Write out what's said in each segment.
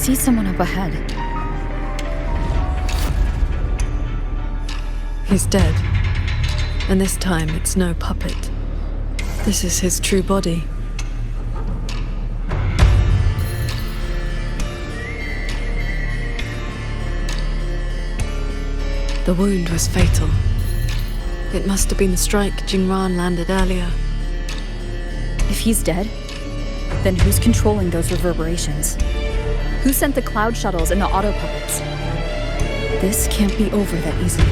see someone up ahead. He's dead. And this time it's no puppet. This is his true body. The wound was fatal. It must have been the strike Jingran landed earlier. If he's dead, then who's controlling those reverberations? Who sent the cloud shuttles and the auto puppets? This can't be over that easily.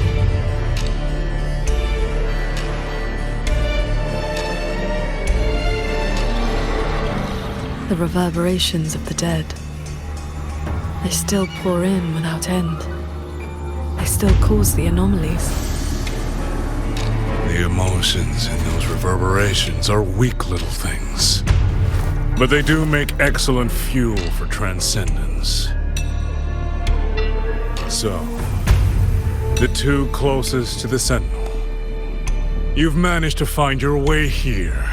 The reverberations of the dead. They still pour in without end. They still cause the anomalies. The emotions in those reverberations are weak little things. But they do make excellent fuel for transcendence. So, the two closest to the Sentinel. You've managed to find your way here.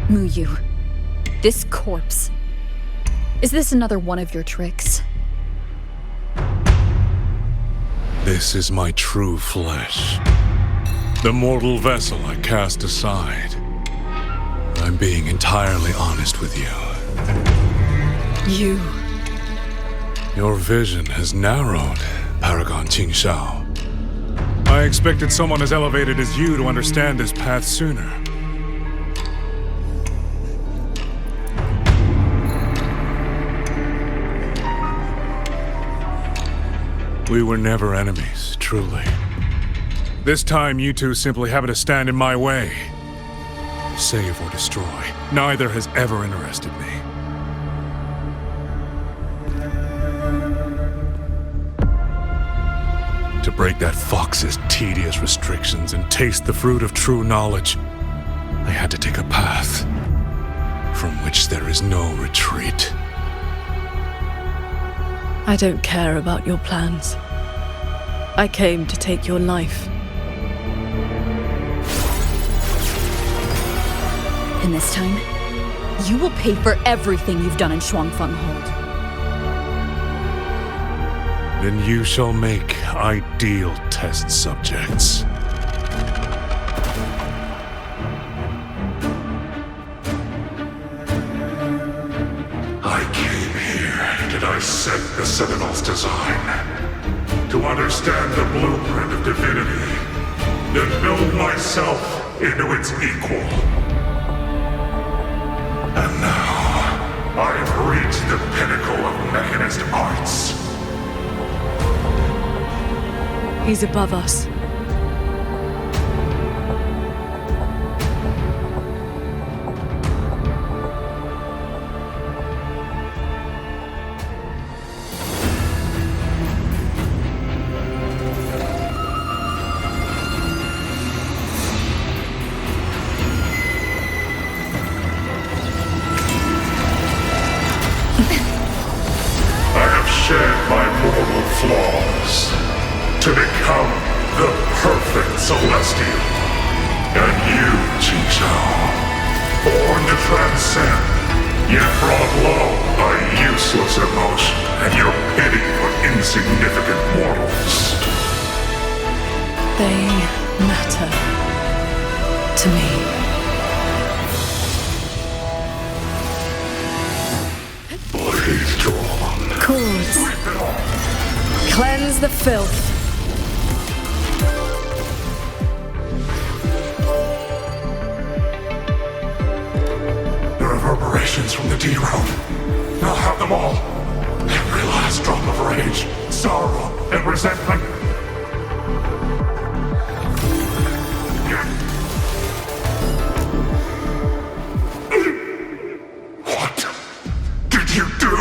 Muyu, this corpse. Is this another one of your tricks? This is my true flesh. The mortal vessel I cast aside. I'm being entirely honest with you. You. Your vision has narrowed, Paragon Qingxiao. I expected someone as elevated as you to understand this path sooner. We were never enemies, truly. This time, you two simply happen to stand in my way. Save or destroy, neither has ever interested me. To break that fox's tedious restrictions and taste the fruit of true knowledge, I had to take a path from which there is no retreat. I don't care about your plans. I came to take your life. And this time, you will pay for everything you've done in Shuangfeng Hold. Then you shall make ideal test subjects. I came here to dissect the Sentinel's design, to understand the blueprint of divinity, then build myself into its equal. And now, I have reached the pinnacle of mechanist arts. He's above us. To become the perfect Celestial. And you, Qingxiao, born to transcend, yet brought low by useless emotion and your pity for insignificant mortals. They matter to me. Blades drawn. Cords. Cleanse the filth. The reverberations from the D-Realm. I'll have them all. Every last drop of rage, sorrow, and resentment. What did you do?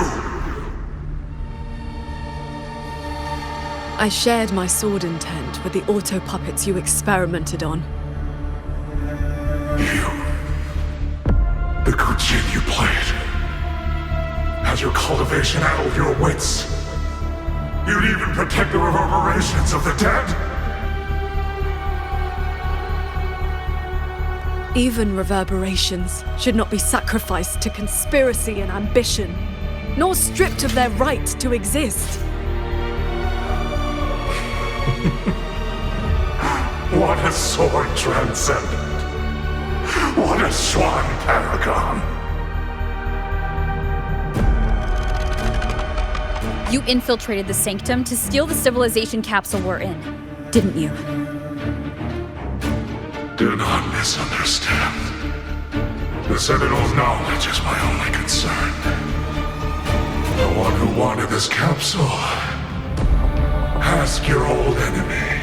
I shared my sword intent with the auto puppets you experimented on. The Qingxiao you played. Has your cultivation addled your wits? You'd even protect the reverberations of the dead? Even reverberations should not be sacrificed to conspiracy and ambition. nor stripped of their right to exist. What a sword transcendent! What a swan paragon! You infiltrated the Sanctum to steal the civilization capsule we're in, didn't you? Do not misunderstand. The Sentinel's knowledge is my only concern. The one who wanted this capsule. Ask your old enemy.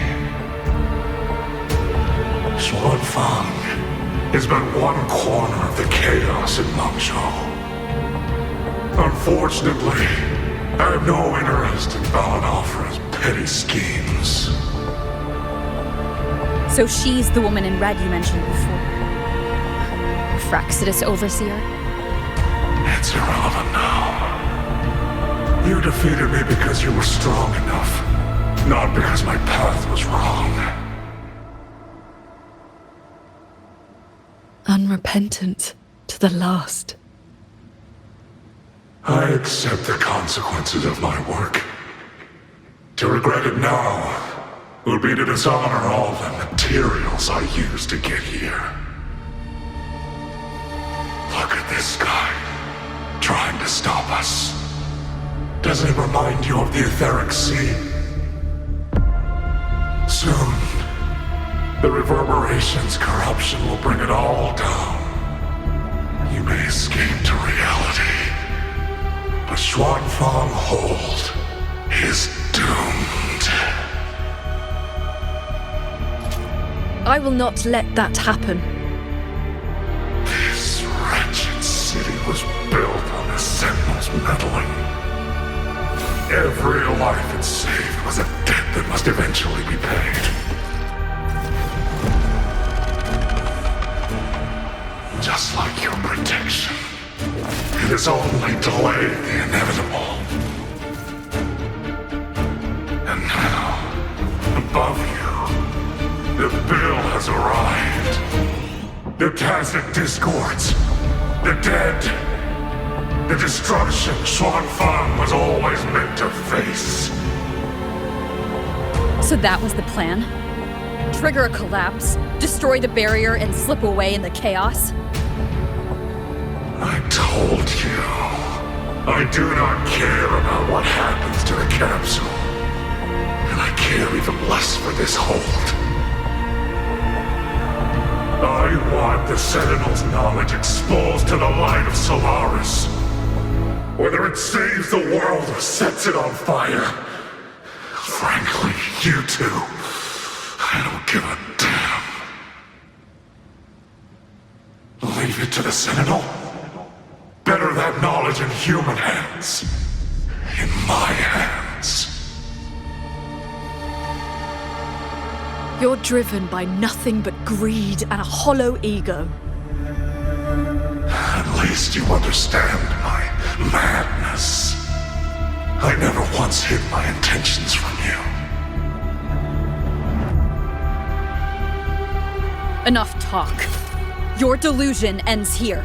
Xuanfang is but one corner of the chaos in Mengzhou. Unfortunately, I have no interest in Balan Afra's petty schemes. So she's the woman in red you mentioned before. Fraxidus Overseer? It's irrelevant now. You defeated me because you were strong enough, not because my path was wrong. Unrepentant to the last. I accept the consequences of my work. To regret it now would be to dishonor all the materials I used to get here. Look at this guy, trying to stop us. Doesn't it remind you of the etheric sea? Soon, the reverberation's corruption will bring it all down. You may escape to reality, but Xuanfang Hold is doomed. I will not let that happen. This wretched city was built on the Sentinel's meddling. Every life it saved was a debt that must eventually be paid. Just like your protection, it has only delayed the inevitable. And now, above you, the bill has arrived. The Tacit discords, the dead, the destruction Xuanfang was always meant to face. So that was the plan? Trigger a collapse, destroy the barrier, and slip away in the chaos? I told you. I do not care about what happens to the capsule. And I care even less for this hold. I want the Sentinel's knowledge exposed to the light of Solaris. Whether it saves the world or sets it on fire. Frankly, you two, I don't give a damn. Leave it to the Sentinel? Better that knowledge in human hands. In my hands. You're driven by nothing but greed and a hollow ego. At least you understand my madness. I never once hid my intentions from you. Enough talk. Your delusion ends here.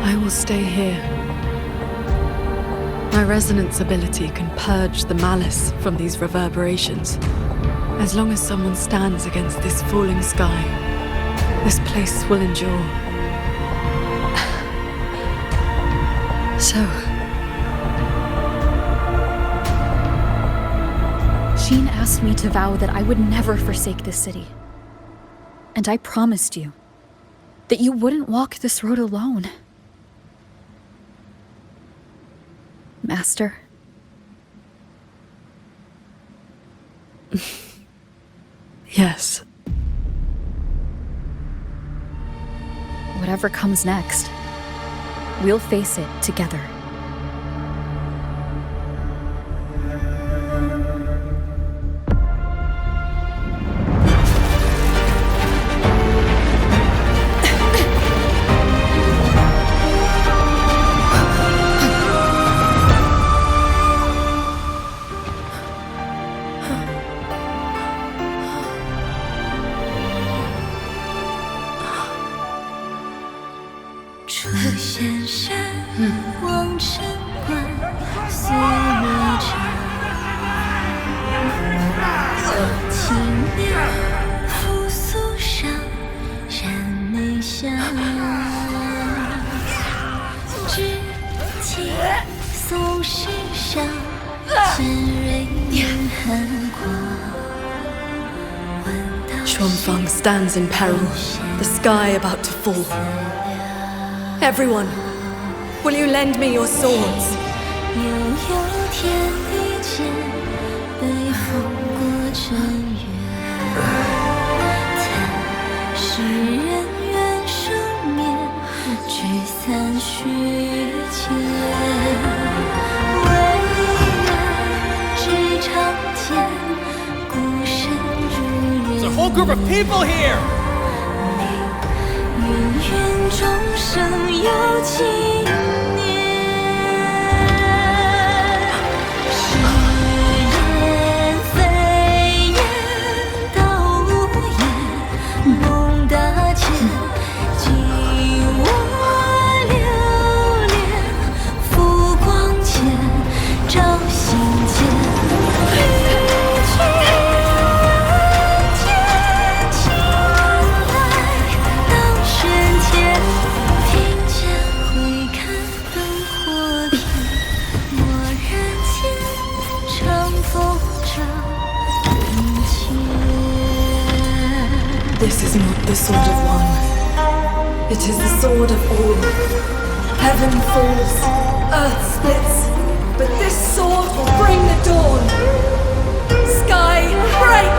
I will stay here. My resonance ability can purge the malice from these reverberations. As long as someone stands against this falling sky, this place will endure. So... Sheen asked me to vow that I would never forsake this city. And I promised you that you wouldn't walk this road alone. Master? Yes. Whatever comes next, we'll face it together. Xuanfang stands in peril, the sky about to fall. Everyone, will you lend me your swords? There's a whole group of people here! This is not the sword of one. It is the sword of all. Heaven falls, earth splits, but this sword will bring the dawn. Sky, break!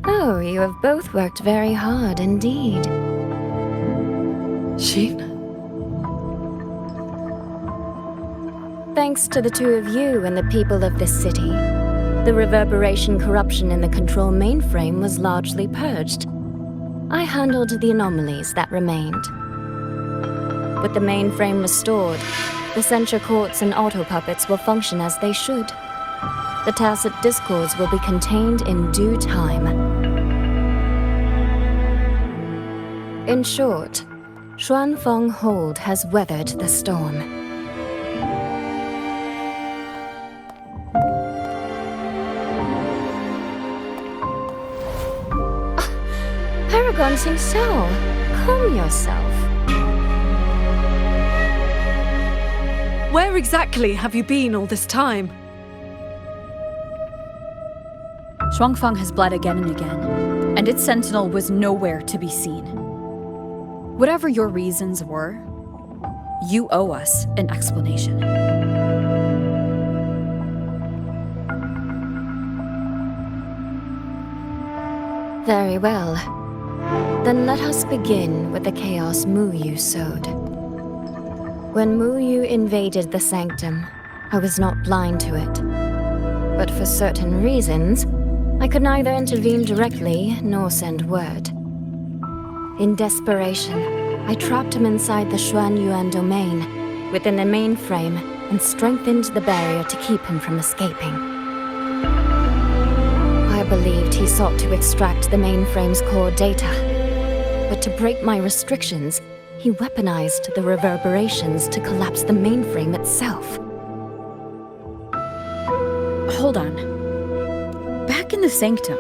Oh, you have both worked very hard indeed. Xin? Thanks to the two of you and the people of this city, the reverberation corruption in the control mainframe was largely purged. I handled the anomalies that remained. With the mainframe restored, the censure courts and auto-puppets will function as they should. The tacit discords will be contained in due time. In short, Xuanfeng Hold has weathered the storm. Paragon Qingxiao, calm yourself. Where exactly have you been all this time? Xuanfeng has bled again and again, and its sentinel was nowhere to be seen. Whatever your reasons were, you owe us an explanation. Very well. Then let us begin with the chaos Muyu sowed. When Muyu invaded the sanctum, I was not blind to it. But for certain reasons, I could neither intervene directly nor send word. In desperation, I trapped him inside the Xuanyuan domain, within the mainframe, and strengthened the barrier to keep him from escaping. I believed he sought to extract the mainframe's core data, to break my restrictions, he weaponized the reverberations to collapse the mainframe itself. Hold on. Back in the sanctum,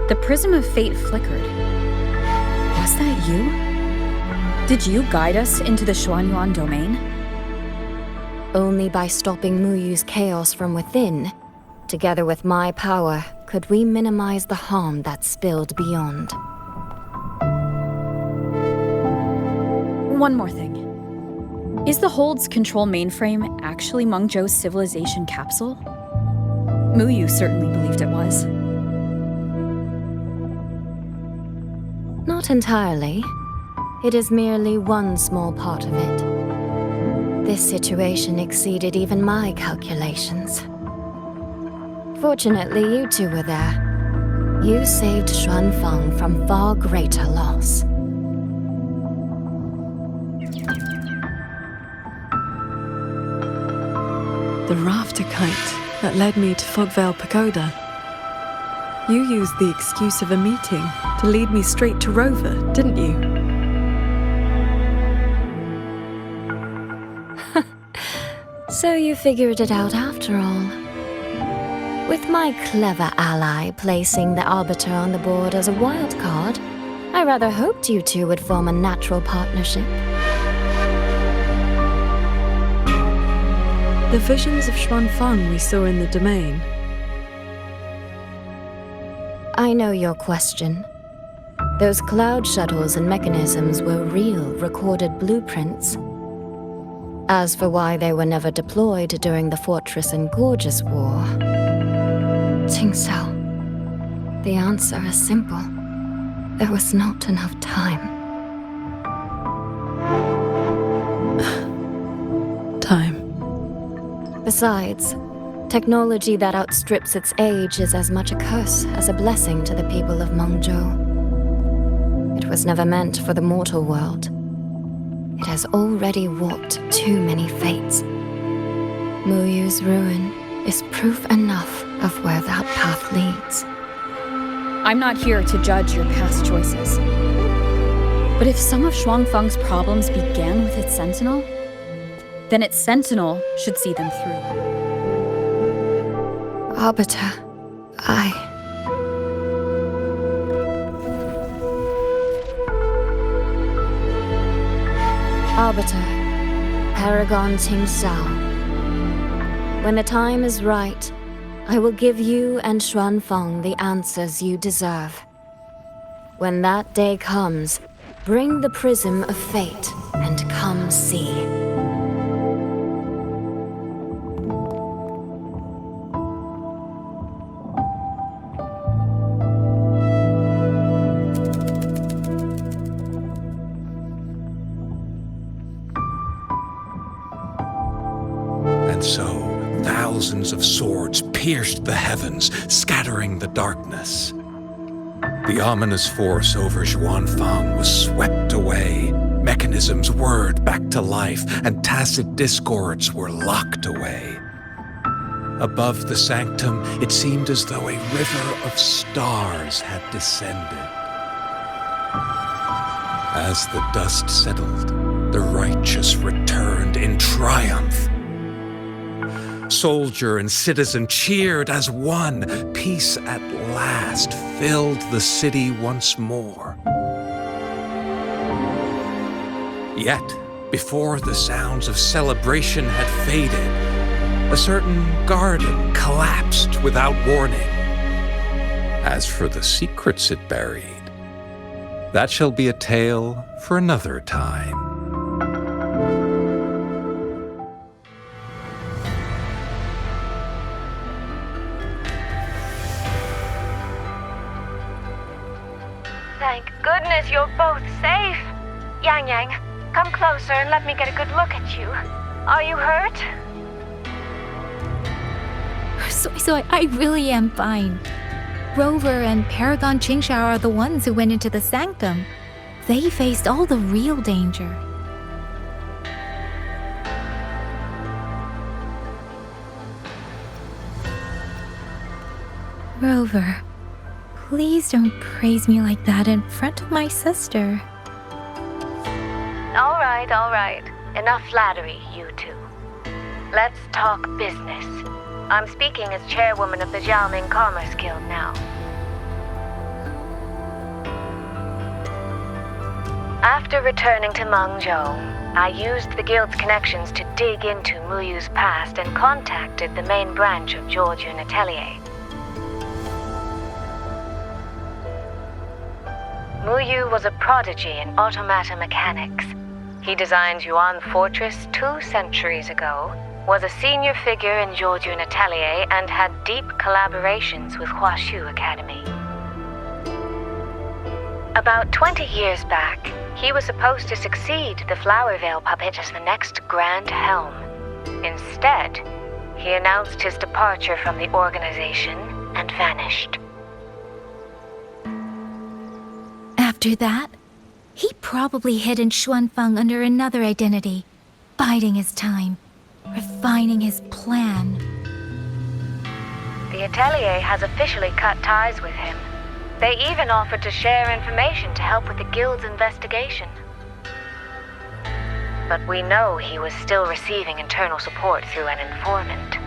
the prism of fate flickered. Was that you? Did you guide us into the Xuanyuan domain? Only by stopping Muyu's chaos from within, together with my power, could we minimize the harm that spilled beyond. One more thing. Is the Hold's control mainframe actually Mengzhou's civilization capsule? Muyu certainly believed it was. Not entirely. It is merely one small part of it. This situation exceeded even my calculations. Fortunately, you two were there. You saved Xuanfeng from far greater loss. The rafter kite that led me to Fogvale Pagoda. You used the excuse of a meeting to lead me straight to Rover, didn't you? So you figured it out after all. With my clever ally placing the Arbiter on the board as a wild card, I rather hoped you two would form a natural partnership. The visions of Xuanfeng we saw in the domain. I know your question. Those cloud shuttles and mechanisms were real, recorded blueprints. As for why they were never deployed during the Fortress and Gorges War, Qingxiao, the answer is simple. There was not enough time. Time. Besides, technology that outstrips its age is as much a curse as a blessing to the people of Mengzhou. It was never meant for the mortal world. It has already walked too many fates. Muyu's ruin is proof enough of where that path leads. I'm not here to judge your past choices. But if some of Xuanfeng's problems began with its sentinel, then its sentinel should see them through. Arbiter, Arbiter, Paragon Qingxiao. When the time is right, I will give you and Xuanfeng the answers you deserve. When that day comes, bring the prism of fate and come see. And so, thousands of swords pierced the heavens, scattering the darkness. The ominous force over Xuanfeng was swept away. Mechanisms whirred back to life, and tacit discords were locked away. Above the sanctum, it seemed as though a river of stars had descended. As the dust settled, the righteous returned in triumph. Soldier and citizen cheered as one. Peace at last filled the city once more. Yet, before the sounds of celebration had faded, a certain garden collapsed without warning. As for the secrets it buried, that shall be a tale for another time. Thank goodness you're both safe. Yangyang, come closer and let me get a good look at you. Are you hurt? Suisui, I really am fine. Rover and Paragon Qingxiao are the ones who went into the sanctum. They faced all the real danger. Rover, please don't praise me like that in front of my sister. right. Enough flattery, you two. Let's talk business. I'm speaking as chairwoman of the Xiaoming Commerce Guild now. After returning to Mengzhou, I used the guild's connections to dig into Muyu's past and contacted the main branch of Georgian Atelier. Muyu was a prodigy in automata mechanics. He designed Yuan Fortress 2 centuries ago, was a senior figure in Georgian Atelier, and had deep collaborations with Huashu Academy. About 20 years back, he was supposed to succeed the Flower Veil puppet as the next Grand Helm. Instead, he announced his departure from the organization and vanished. After that, he probably hid in Xuanfeng under another identity, biding his time, refining his plan. The Atelier has officially cut ties with him. They even offered to share information to help with the guild's investigation. But we know he was still receiving internal support through an informant.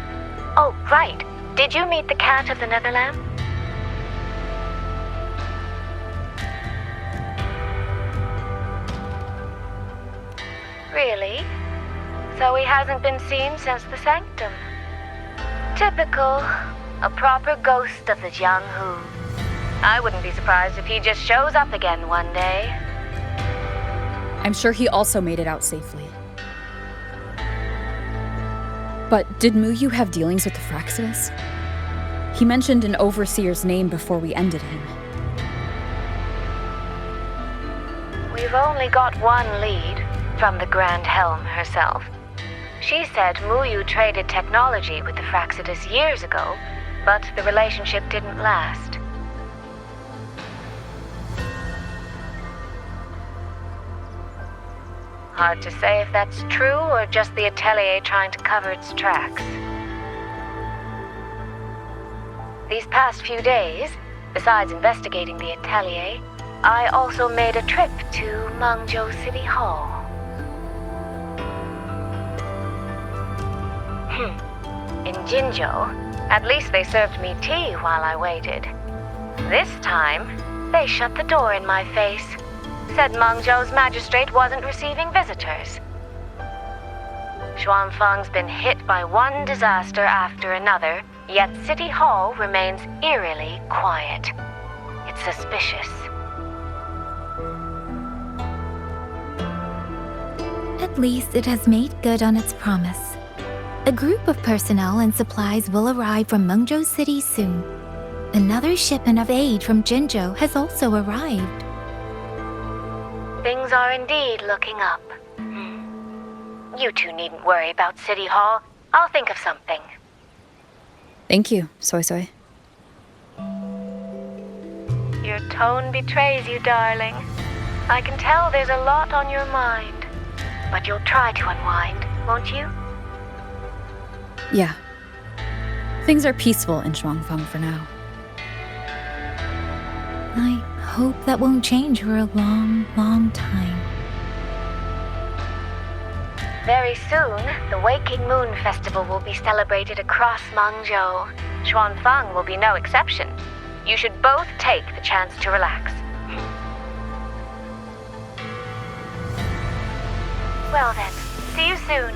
Oh, right. Did you meet the cat of the Netherland? Really? So he hasn't been seen since the Sanctum. Typical. A proper ghost of the Jianghu. I wouldn't be surprised if he just shows up again one day. I'm sure he also made it out safely. But did Muyu have dealings with the Fraxidus? He mentioned an overseer's name before we ended him. We've only got one lead, from the Grand Helm herself. She said Muyu traded technology with the Fraxidus years ago, but the relationship didn't last. Hard to say if that's true or just the Atelier trying to cover its tracks. These past few days, besides investigating the Atelier, I also made a trip to Mengzhou City Hall. In Qingxiao, at least they served me tea while I waited. This time, they shut the door in my face. Said Mengzhou's magistrate wasn't receiving visitors. Xuanfeng's been hit by one disaster after another, yet City Hall remains eerily quiet. It's suspicious. At least it has made good on its promise. A group of personnel and supplies will arrive from Mengzhou City soon. Another shipment of aid from Qingxiao has also arrived. Things are indeed looking up. You two needn't worry about City Hall. I'll think of something. Thank you, Suisui. Your tone betrays you, darling. I can tell there's a lot on your mind. But you'll try to unwind, won't you? Yeah. Things are peaceful in Xuanfeng for now. I hope that won't change for a long, long time. Very soon, the Waking Moon Festival will be celebrated across Mengzhou. Xuanfeng will be no exception. You should both take the chance to relax. Well then, see you soon.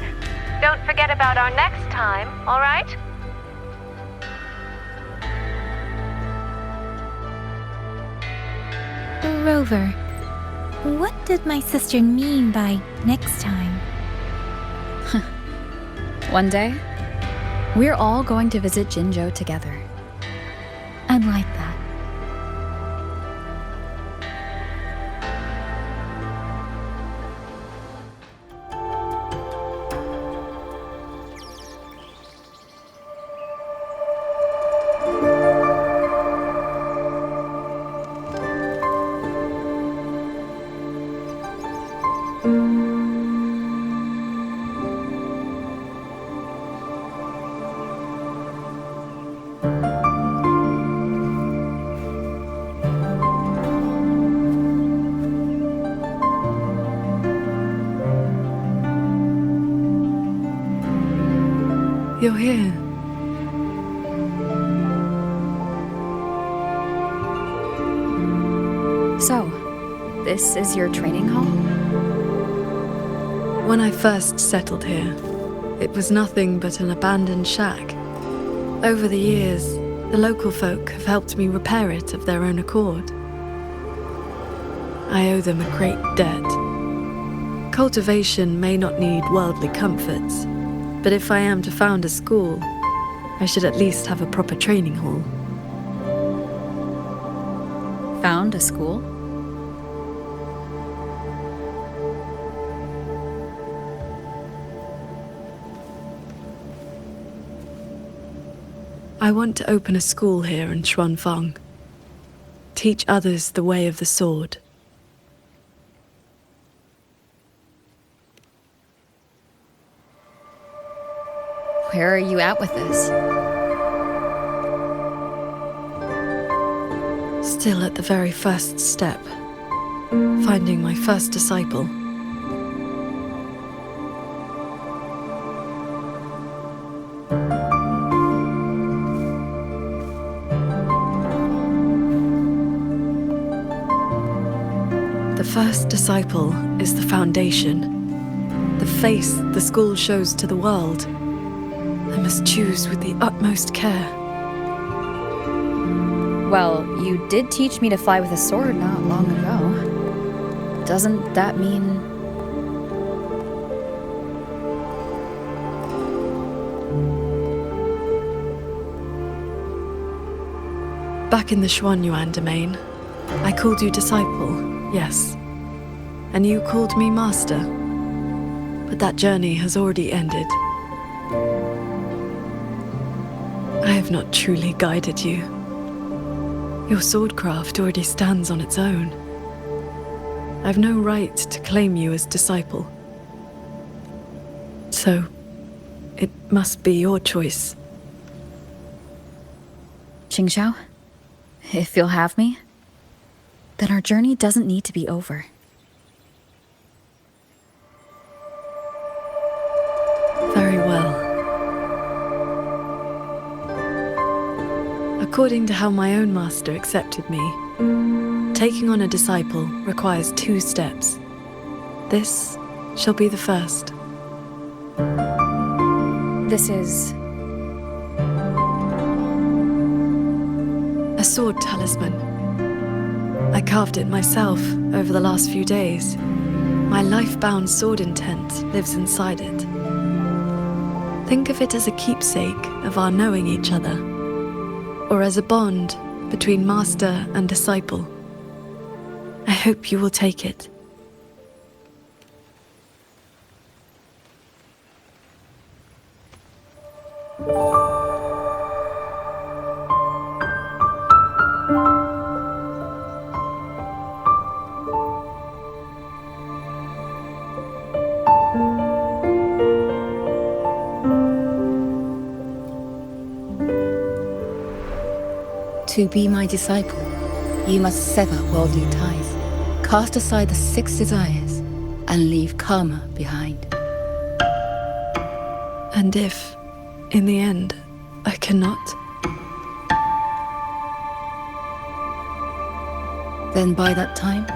Don't forget about our next time, all right? Rover, what did my sister mean by next time? One day, we're all going to visit Qingxiao together. I'd like that. you're here. So, this is your training hall? When I first settled here, it was nothing but an abandoned shack. Over the years, the local folk have helped me repair it of their own accord. I owe them a great debt. Cultivation may not need worldly comforts, but if I am to found a school, I should at least have a proper training hall. Found a school? I want to open a school here in Xuanfang. Teach others the way of the sword. Where are you at with this? Still at the very first step. Finding my first disciple. The first disciple is the foundation. The face the school shows to the world. I must choose with the utmost care. Well, you did teach me to fly with a sword not long ago. Doesn't that mean... Back in the Xuanyuan domain, I called you disciple, yes. And you called me master. But that journey has already ended. I have not truly guided you. Your swordcraft already stands on its own. I've no right to claim you as disciple. So, it must be your choice. Qingxiao, if you'll have me, then our journey doesn't need to be over. Very well. According to how my own master accepted me, taking on a disciple requires 2 steps. This shall be the first. This is... a sword talisman. I carved it myself over the last few days. My life-bound sword intent lives inside it. Think of it as a keepsake of our knowing each other, or as a bond between master and disciple. I hope you will take it. To be my disciple, you must sever worldly ties, cast aside the 6 desires, and leave karma behind. And if, in the end, I cannot, then by that time,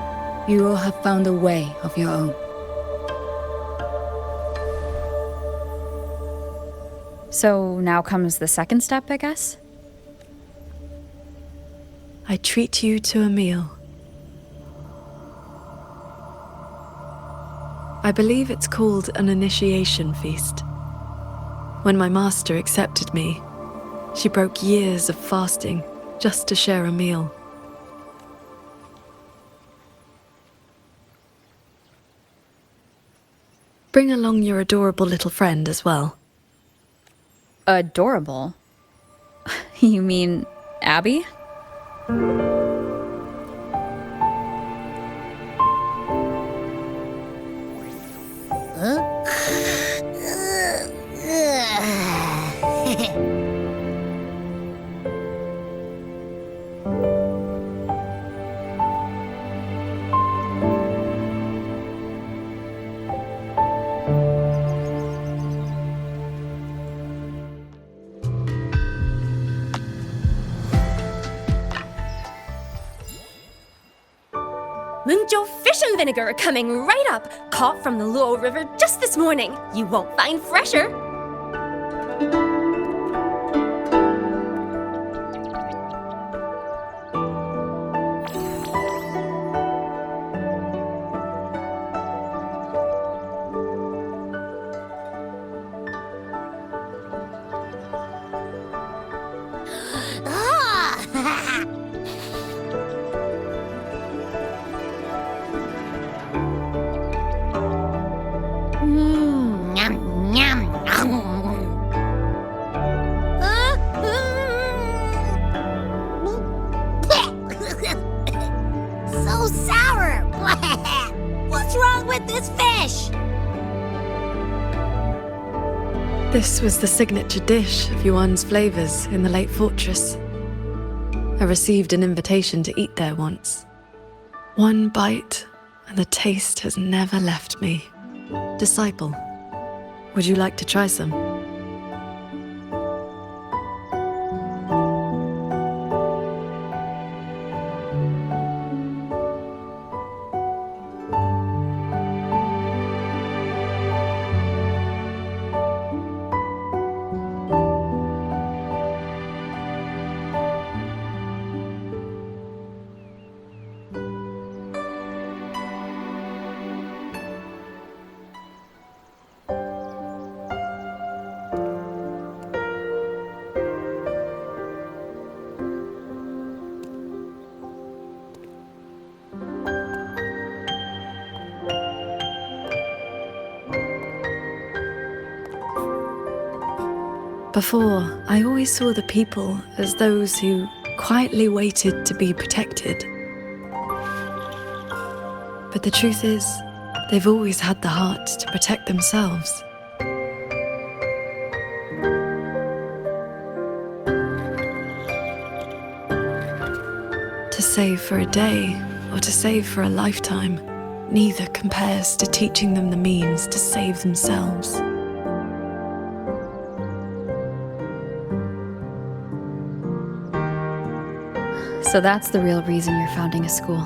you will have found a way of your own. So now comes the second step, I guess? I treat you to a meal. I believe it's called an initiation feast. When my master accepted me, she broke years of fasting just to share a meal. Bring along your adorable little friend as well. Adorable? You mean Abby? Mengzhou fish and vinegar are coming right up, caught from the Luo River just this morning. You won't find fresher. So sour! What's wrong with this fish? This was the signature dish of Yuan's flavors in the Lake Fortress. I received an invitation to eat there once. One bite, and the taste has never left me. Disciple, would you like to try some? Before, I always saw the people as those who quietly waited to be protected. But the truth is, they've always had the heart to protect themselves. To save for a day or to save for a lifetime, neither compares to teaching them the means to save themselves. So that's the real reason you're founding a school.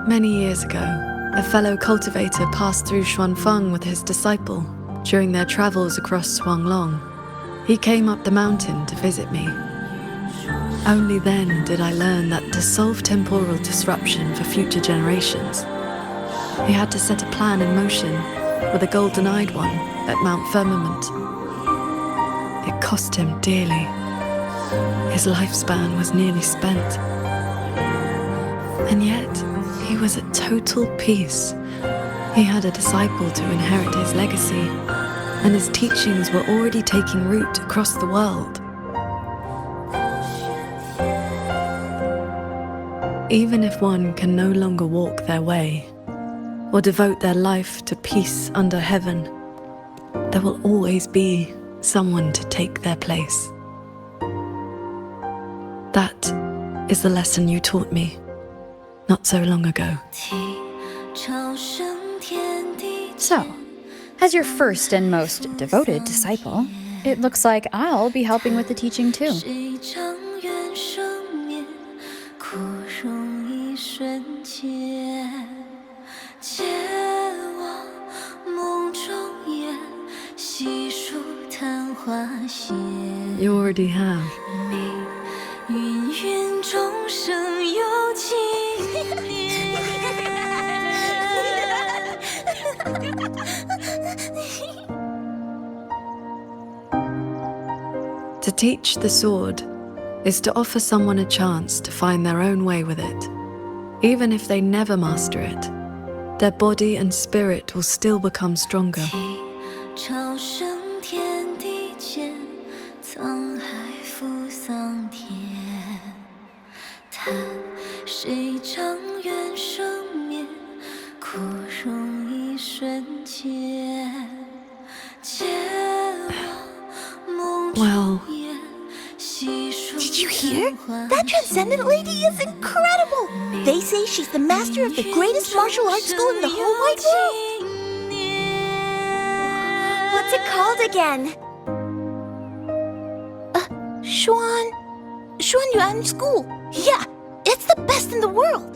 Many years ago, a fellow cultivator passed through Xuanfeng with his disciple during their travels across Xuanglong. He came up the mountain to visit me. Only then did I learn that to solve temporal disruption for future generations, he had to set a plan in motion with a golden-eyed one at Mount Firmament. It cost him dearly. His lifespan was nearly spent. And yet, he was at total peace. He had a disciple to inherit his legacy, and his teachings were already taking root across the world. Even if one can no longer walk their way, or devote their life to peace under heaven, there will always be someone to take their place. That is the lesson you taught me not so long ago. So, as your first and most devoted disciple, it looks like I'll be helping with the teaching too. You already have. To teach the sword is to offer someone a chance to find their own way with it. Even if they never master it, their body and spirit will still become stronger. Well, Did you hear? That Transcendent lady is incredible! They say she's the master of the greatest martial arts school in the whole wide world! What's it called again? Xuan Yuan School. Yeah, it's the best in the world.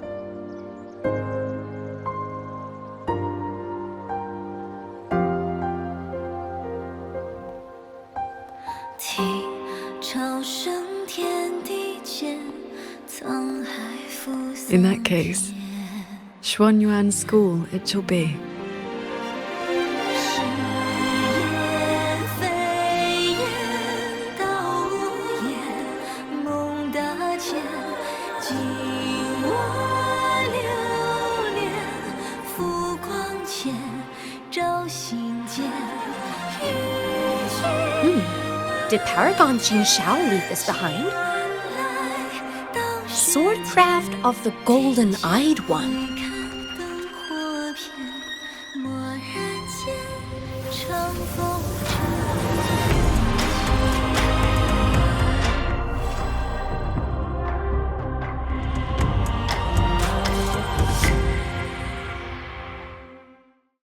In that case, Xuanyuan School it shall be. Did Paragon Qingxiao leave this behind? Swordcraft of the Golden-Eyed One.